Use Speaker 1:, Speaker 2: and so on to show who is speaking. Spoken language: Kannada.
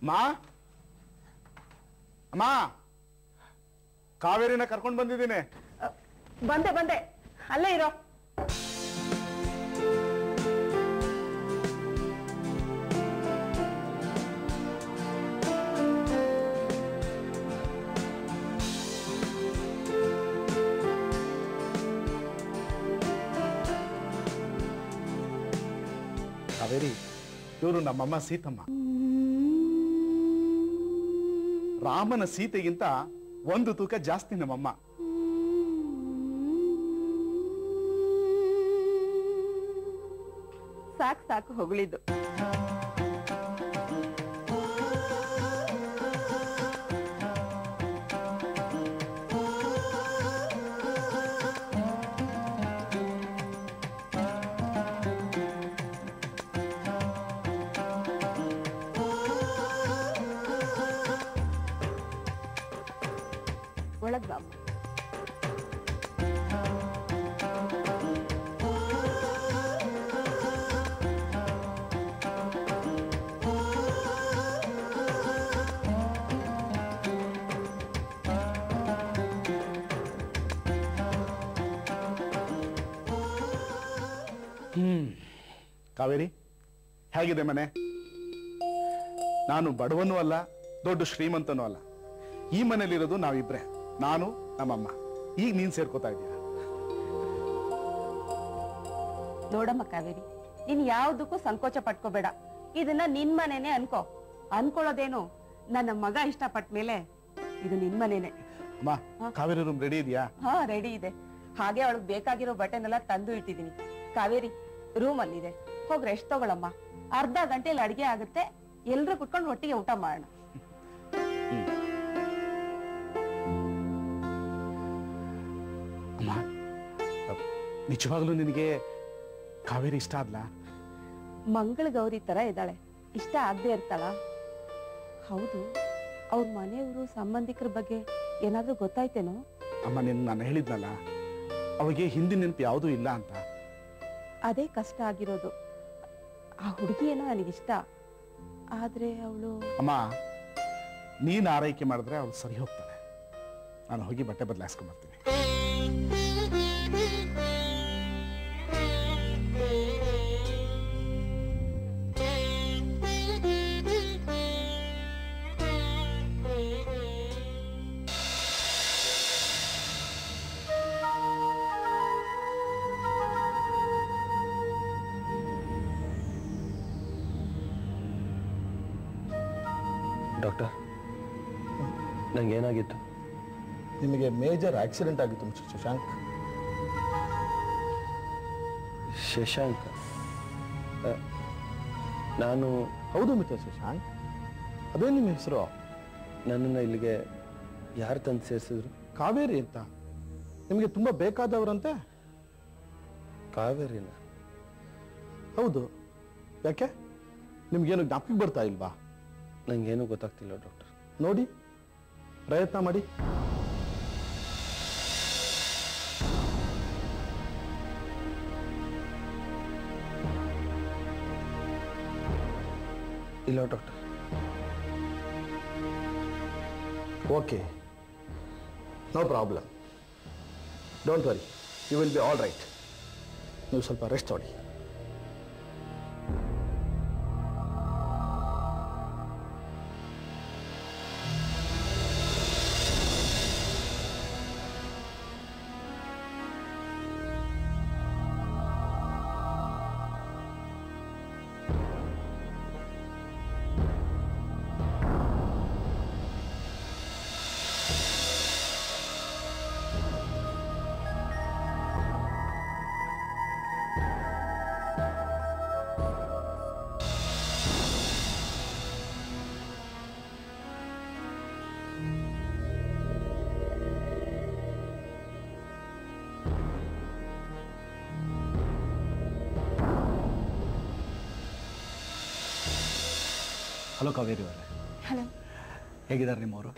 Speaker 1: ಮಾ ಅಮ್ಮ ಕಾವೇರಿನ ಕರ್ಕೊಂಡು ಬಂದಿದ್ದೀನಿ.
Speaker 2: ಬಂದೆ ಬಂದೆ, ಅಲ್ಲೇ ಇರೋ.
Speaker 1: ಕಾವೇರಿ, ಇವರು ನಮ್ಮಮ್ಮ ಸೀತಮ್ಮ. ರಾಮನ ಸೀತೆಗಿಂತ ಒಂದು ತೂಕ ಜಾಸ್ತಿ ನಮ್ಮಮ್ಮ.
Speaker 2: ಸಾಕು ಸಾಕು ಹೊಗಳಿದ್ದು. ಒಳಗ್ ಬಾ.
Speaker 1: ಕಾವೇರಿ, ಹೇಗಿದೆ ಮನೆ? ನಾನು ಬಡವನೂ ಅಲ್ಲ, ದೊಡ್ಡ ಶ್ರೀಮಂತನೂ ಅಲ್ಲ. ಈ ಮನೇಲಿರೋದು ನಾವಿಬ್ರೆ, ನಾನು ನಮ್ಮಮ್ಮ. ಈಗ ನೀನ್ ಸೇರ್ಕೋತಾ ಇದೀಯ.
Speaker 2: ನೋಡಮ್ಮ ಕಾವೇರಿ, ನೀನ್ ಯಾವ್ದಕ್ಕೂ ಸಂಕೋಚ ಪಟ್ಕೋಬೇಡ. ಇದನ್ನ ನಿನ್ ಮನೇನೆ ಅನ್ಕೋ. ಅನ್ಕೊಳ್ಳೋದೇನು, ನನ್ನ ಮಗ ಇಷ್ಟಪಟ್ಟ ಮೇಲೆ ಇದು ನಿನ್ ಮನೇನೆ.
Speaker 1: ಅಮ್ಮ, ಕಾವೇರಿ ರೂಮ್ ರೆಡಿ ಇದೆಯಾ?
Speaker 2: ಹಾ, ರೆಡಿ ಇದೆ. ಹಾಗೆ ಅವಳಿಗೆ ಬೇಕಾಗಿರೋ ಬಟನ್ ತಂದು ಇಟ್ಟಿದೀನಿ. ಕಾವೇರಿ ರೂಮ್ ಅಲ್ಲಿದೆ, ಹೋಗಿ ರೆಸ್ಟ್ ತಗೊಳಮ್ಮ. ಅರ್ಧ ಗಂಟೆಯಲ್ಲಿ ಅಡಿಗೆ ಆಗುತ್ತೆ, ಎಲ್ರು ಕುತ್ಕೊಂಡು ಒಟ್ಟಿಗೆ ಊಟ ಮಾಡೋಣ.
Speaker 1: ಅಮ್ಮ, ನಿಜವಾಗ್ಲೂ ನಿನಗೆ ಕಾವೇರಿ ಇಷ್ಟ ಆದ್ಲಾ?
Speaker 2: ಮಂಗಳ ಗೌರಿ ತರ ಇದ್ದಾಳೆ, ಇಷ್ಟ ಆಗದೆ ಇರ್ತಾಳ? ಹೌದು, ಅವ್ರ ಮನೆಯವರು ಸಂಬಂಧಿಕರ ಬಗ್ಗೆ ಏನಾದ್ರೂ ಗೊತ್ತಾಯ್ತೇನೋ?
Speaker 1: ಅಮ್ಮ, ನಾನು ಹೇಳಿದ್ನಲ್ಲ, ಅವಳಿಗೆ ಹಿಂದಿನ ನೆನಪು ಯಾವುದೂ ಇಲ್ಲ ಅಂತ.
Speaker 2: ಅದೇ ಕಷ್ಟ ಆಗಿರೋದು. ಆ ಹುಡುಗಿ ಏನೋ ನನಗಿಷ್ಟ, ಆದ್ರೆ ಅವಳು...
Speaker 1: ಅಮ್ಮ, ನೀನ್ ಆರೈಕೆ ಮಾಡಿದ್ರೆ ಅವಳು ಸರಿ ಹೋಗ್ತಾಳೆ. ನಾನು ಹೋಗಿ ಬಟ್ಟೆ ಬದಲಾಯಿಸ್ಕೊಂಡ್ ಬರ್ತೀನಿ.
Speaker 3: ಡಾಕ್ಟರ್, ನಂಗೇನಾಗಿತ್ತು?
Speaker 1: ನಿಮಗೆ ಮೇಜರ್ ಆಕ್ಸಿಡೆಂಟ್ ಆಗಿತ್ತು ಮಿಸ್ಟರ್ ಶಶಾಂಕ್.
Speaker 3: ಶಶಾಂಕ್? ನಾನು...
Speaker 1: ಹೌದು ಮಿಸ್ಟರ್ ಶಶಾಂಕ್, ಅದೇ ನಿಮ್ಮ ಹೆಸರು.
Speaker 3: ನನ್ನನ್ನು ಇಲ್ಲಿಗೆ ಯಾರು ತಂದು ಸೇರಿಸಿದ್ರು?
Speaker 1: ಕಾವೇರಿ ಅಂತ, ನಿಮಗೆ ತುಂಬಾ ಬೇಕಾದವರಂತೆ.
Speaker 3: ಕಾವೇರಿನ?
Speaker 1: ಹೌದು. ಯಾಕೆ, ನಿಮ್ಗೇನು ಜ್ಞಾಪಕ ಬರ್ತಾ ಇಲ್ವಾ?
Speaker 3: ನಂಗೇನು ಗೊತ್ತಾಗ್ತಿಲ್ಲ ಡಾಕ್ಟರ್.
Speaker 1: ನೋಡಿ, ಪ್ರಯತ್ನ ಮಾಡಿ.
Speaker 3: ಇಲ್ಲ doctor.
Speaker 1: Okay, no problem. Don't worry, you will be all right. ನೀವು ಸ್ವಲ್ಪ ರೆಸ್ಟ್ ಮಾಡಿ.
Speaker 4: ಹಲೋ ಕಾವೇರಿ ಅವರೇ.
Speaker 2: ಹಲೋ.
Speaker 4: ಹೇಗಿದ್ದಾರೆ ನಿಮ್ಮವರು?